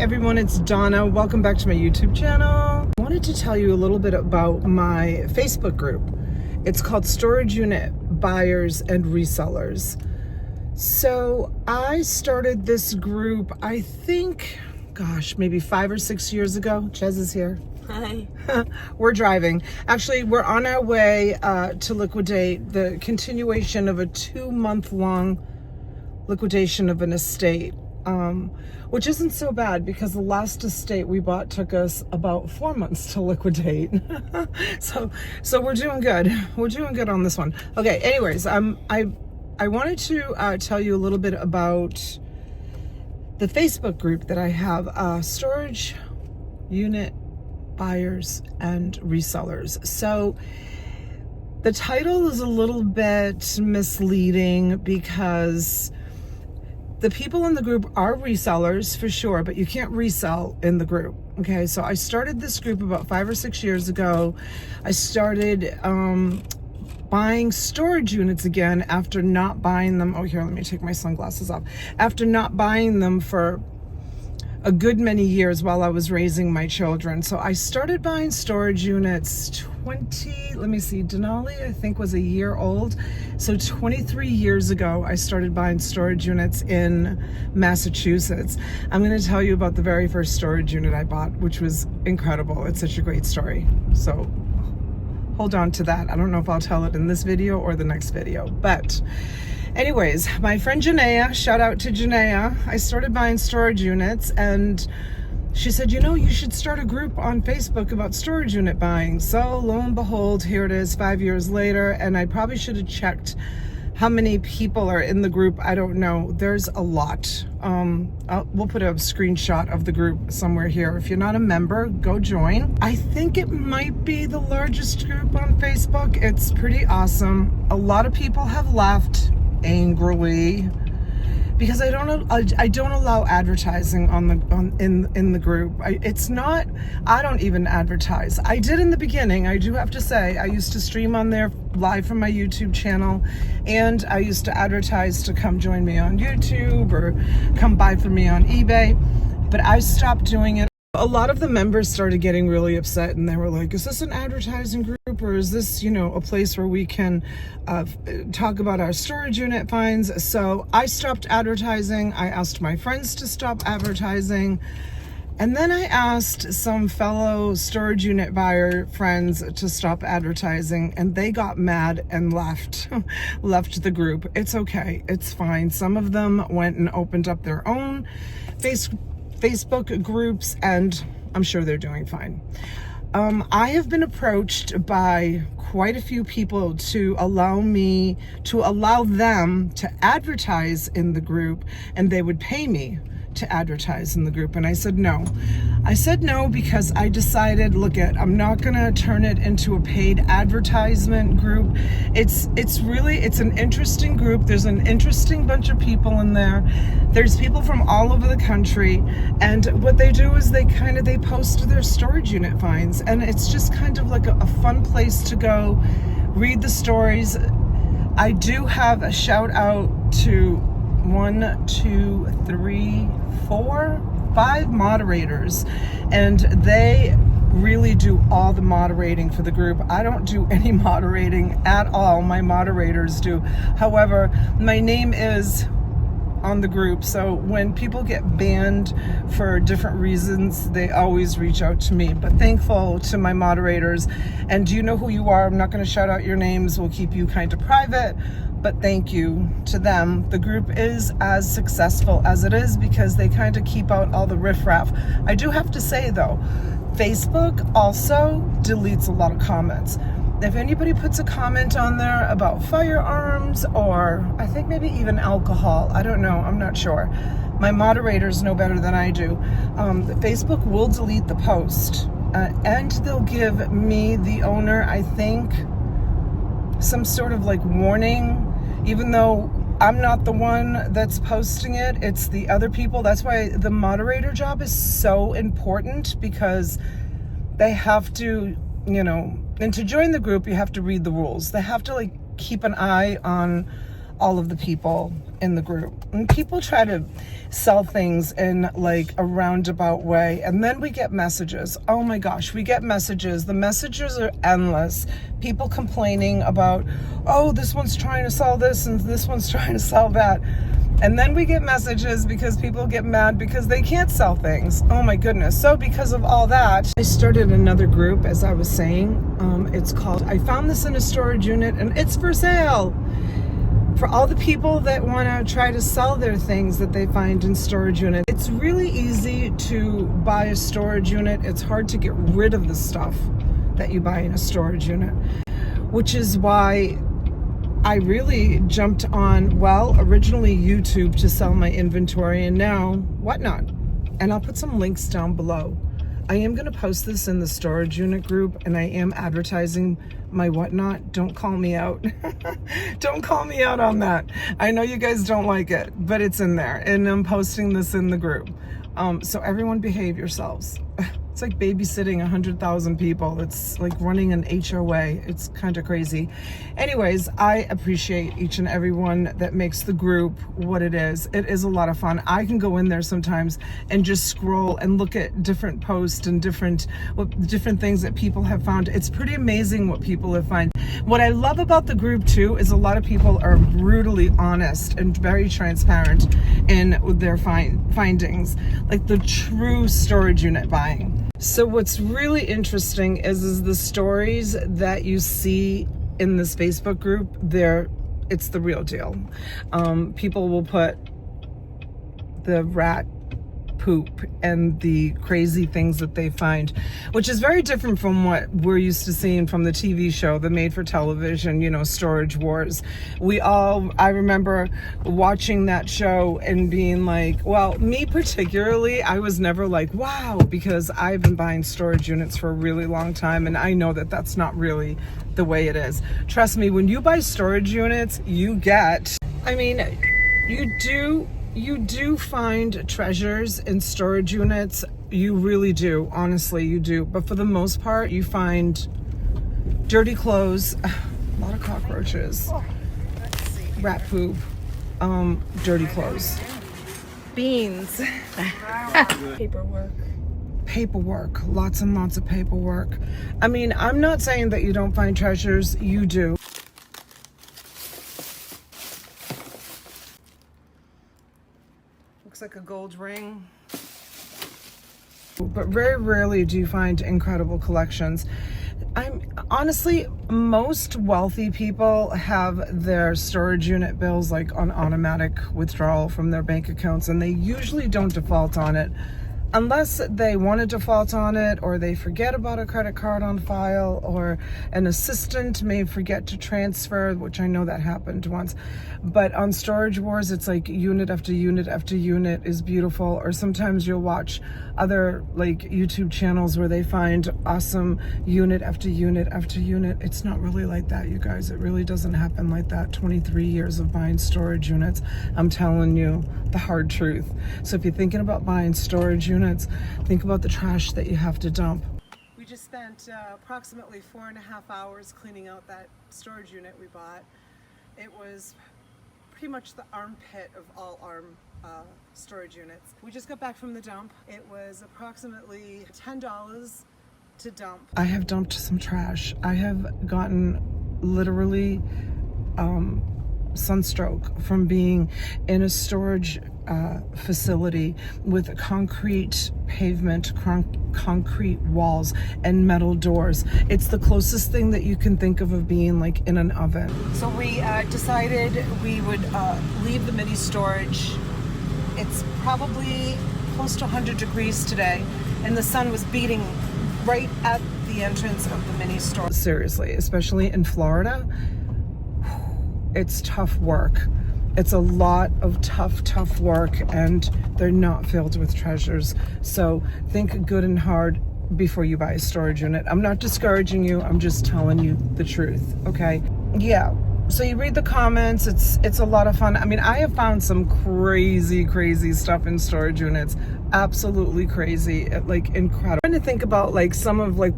everyone, it's Donna. Welcome back to my YouTube channel. I wanted to tell you a little bit about my Facebook group. It's called Storage Unit Buyers and Resellers. So I started this group, I think, maybe 5 or 6 years ago. Ches is here. Hi. We're driving. Actually, we're on our way to liquidate the continuation of a 2-month-long liquidation of an estate. Which isn't so bad because the last estate we bought took us about 4 months to liquidate. so we're doing good. We're doing good on this one. Okay, anyways, I wanted to tell you a little bit about the Facebook group that I have, Storage Unit Buyers and Resellers. So the title is a little bit misleading because the people in the group are resellers for sure, but you can't resell in the group. Okay, so I started this group about 5 or 6 years ago. I started buying storage units again after not buying them. Oh, here, let me take my sunglasses off. After not buying them for a good many years while I was raising my children. So I started buying storage units Denali, I think, was a year old. So 23 years ago, I started buying storage units in Massachusetts. I'm going to tell you about the very first storage unit I bought, which was incredible. It's such a great story. So hold on to that. I don't know if I'll tell it in this video or the next video, but anyways, my friend Janaea, shout out to Janaea, I started buying storage units and she said, you should start a group on Facebook about storage unit buying. So lo and behold, here it is 5 years later, and I probably should have checked how many people are in the group. I don't know. There's a lot. We'll put a screenshot of the group somewhere here. If you're not a member, go join. I think it might be the largest group on Facebook. It's pretty awesome. A lot of people have left angrily because I don't allow advertising in the group. I don't even advertise. I did in the beginning. I do have to say, I used to stream on there live from my YouTube channel, and I used to advertise to come join me on YouTube or come buy from me on eBay, but I stopped doing it. A lot of the members started getting really upset, and they were like, is this an advertising group, or is this, a place where we can talk about our storage unit finds? So I stopped advertising. I asked my friends to stop advertising. And then I asked some fellow storage unit buyer friends to stop advertising, and they got mad and left the group. It's okay. It's fine. Some of them went and opened up their own Facebook groups, and I'm sure they're doing fine. I have been approached by quite a few people to allow them to advertise in the group, and they would pay me to advertise in the group. And I said no. I said no because I decided, I'm not gonna turn it into a paid advertisement group. It's an interesting group. There's an interesting bunch of people in there. There's people from all over the country, and what they do is they post their storage unit finds, and it's just kind of like a fun place to go read the stories. I do have a shout out to 5 moderators, and they really do all the moderating for the group. I don't do any moderating at all. My moderators do. However, my name is on the group, so when people get banned for different reasons, they always reach out to me. But thankful to my moderators, and you know who you are. I'm not going to shout out your names. We'll keep you kind of private, but thank you to them. The group is as successful as it is because they kind of keep out all the riffraff. I do have to say though, Facebook also deletes a lot of comments. If anybody puts a comment on there about firearms, or I think maybe even alcohol, I don't know, I'm not sure. My moderators know better than I do. Facebook will delete the post, and they'll give me, the owner, I think, some sort of warning, even though I'm not the one that's posting it, it's the other people. That's why the moderator job is so important, because they have to, and to join the group, you have to read the rules. They have to keep an eye on all of the people in the group. And people try to sell things in like a roundabout way, and then we get messages. Oh my gosh, we get messages. The messages are endless. People complaining about, oh, this one's trying to sell this and this one's trying to sell that. And then we get messages because people get mad because they can't sell things. Oh my goodness. So because of all that, I started another group, as I was saying. It's called, I found this in a storage unit and it's for sale. For all the people that want to try to sell their things that they find in storage units. It's really easy to buy a storage unit. It's hard to get rid of the stuff that you buy in a storage unit, which is why I really jumped on, well, originally YouTube to sell my inventory, and now Whatnot. And I'll put some links down below. I am going to post this in the storage unit group, and I am advertising my Whatnot. Don't call me out. Don't call me out on that. I know you guys don't like it, but it's in there, and I'm posting this in the group. So everyone behave yourselves. It's like babysitting 100,000 people. It's like running an HOA. It's kind of crazy. Anyways, I appreciate each and every one that makes the group what it is. It is a lot of fun. I can go in there sometimes and just scroll and look at different posts and different things that people have found. It's pretty amazing what people have found. What I love about the group too is a lot of people are brutally honest and very transparent in their findings, like the true storage unit buying. So what's really interesting is the stories that you see in this Facebook group. It's the real deal. People will put the rat poop and the crazy things that they find, which is very different from what we're used to seeing from the TV show, the made for television, Storage Wars. I remember watching that show and being like, well, me particularly, I was never like, wow, because I've been buying storage units for a really long time, and I know that that's not really the way it is. Trust me, when you buy storage units, you do find treasures in storage units. You really do. Honestly, you do. But for the most part, you find dirty clothes, a lot of cockroaches, rat poop, dirty clothes, beans, paperwork, lots and lots of paperwork. I mean, I'm not saying that you don't find treasures. You do. Looks like a gold ring. But very rarely do you find incredible collections. Honestly, most wealthy people have their storage unit bills like on automatic withdrawal from their bank accounts, and they usually don't default on it unless they want to default on it, or they forget about a credit card on file, or an assistant may forget to transfer, which I know that happened once. But on Storage Wars, it's like unit after unit after unit is beautiful. Or sometimes you'll watch other like YouTube channels where they find awesome unit after unit after unit. It's not really like that, you guys. It really doesn't happen like that. 23 years of buying storage units. I'm telling you the hard truth. So if you're thinking about buying storage units, think about the trash that you have to dump. We just spent approximately 4.5 hours cleaning out that storage unit we bought. It was pretty much the armpit of all ARM storage units. We just got back from the dump. It was approximately $10 to dump. I have dumped some trash. I have gotten literally sunstroke from being in a storage facility with concrete pavement, concrete walls, and metal doors. It's the closest thing that you can think of being like in an oven. So we decided we would leave the mini storage. It's probably close to 100 degrees today, and the sun was beating right at the entrance of the mini storage. Seriously, especially in Florida, it's tough work. It's a lot of tough work, and they're not filled with treasures. So think good and hard before you buy a storage unit. I'm not discouraging you. I'm just telling you the truth, okay? Yeah. So you read the comments. It's a lot of fun. I mean, I have found some crazy stuff in storage units. Absolutely crazy, like incredible. I'm trying to think about like some of like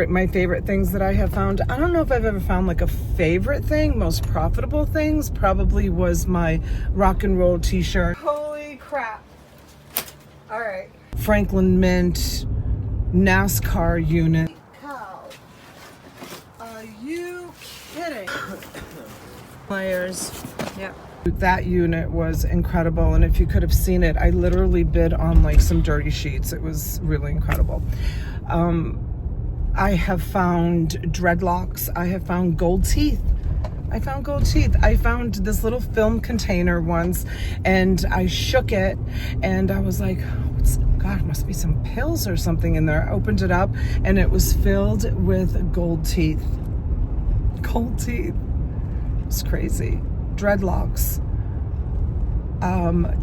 my favorite things that I have found. I don't know if I've ever found like a favorite thing. Most profitable things probably was my rock and roll t-shirt. Holy crap. All right. Franklin Mint NASCAR unit. Cow. Are you kidding? Layers. Yep. That unit was incredible, and if you could have seen it, I literally bid on like some dirty sheets. It was really incredible. I have found dreadlocks. I have found gold teeth. I found this little film container once, and I shook it, and I was like, God, must be some pills or something in there. I opened it up, and it was filled with gold teeth. Gold teeth. It's crazy. Dreadlocks.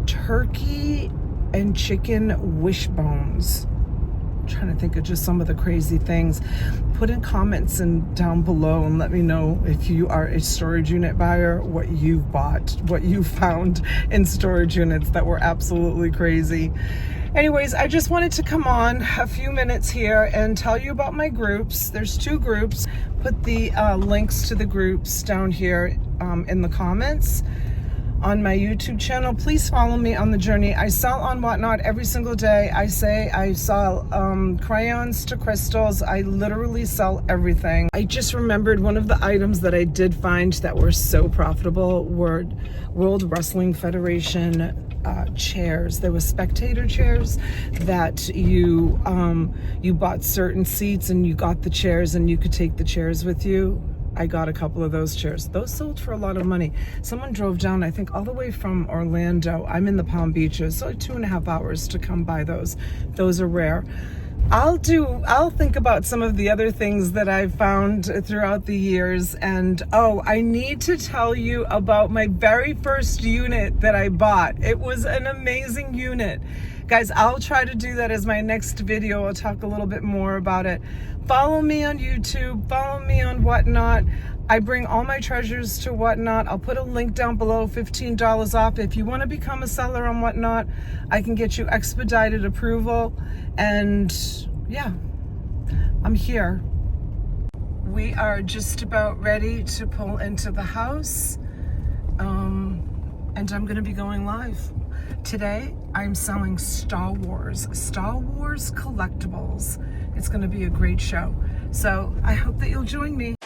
Turkey and chicken wishbones. I'm trying to think of just some of the crazy things. Put in comments and down below and let me know if you are a storage unit buyer, what you've bought, what you found in storage units that were absolutely crazy. Anyways, I just wanted to come on a few minutes here and tell you about my groups. There's 2 groups. Put the links to the groups down here in the comments on my YouTube channel. Please follow me on the journey. I sell on Whatnot every single day. I sell crayons to crystals. I literally sell everything. I just remembered one of the items that I did find that were so profitable were World Wrestling Federation chairs. There were spectator chairs that you bought certain seats and you got the chairs and you could take the chairs with you. I got a couple of those chairs. Those sold for a lot of money. Someone drove down, I think, all the way from Orlando. I'm in the Palm Beaches, so 2.5 hours to come by those. Those are rare. I'll think about some of the other things that I've found throughout the years. And I need to tell you about my very first unit that I bought. It was an amazing unit. Guys, I'll try to do that as my next video. I'll talk a little bit more about it. Follow me on YouTube, follow me on Whatnot. I bring all my treasures to Whatnot. I'll put a link down below, $15 off. If you want to become a seller on Whatnot, I can get you expedited approval. And yeah, I'm here. We are just about ready to pull into the house. And I'm gonna be going live. Today, I'm selling Star Wars collectibles. It's gonna be a great show. So I hope that you'll join me.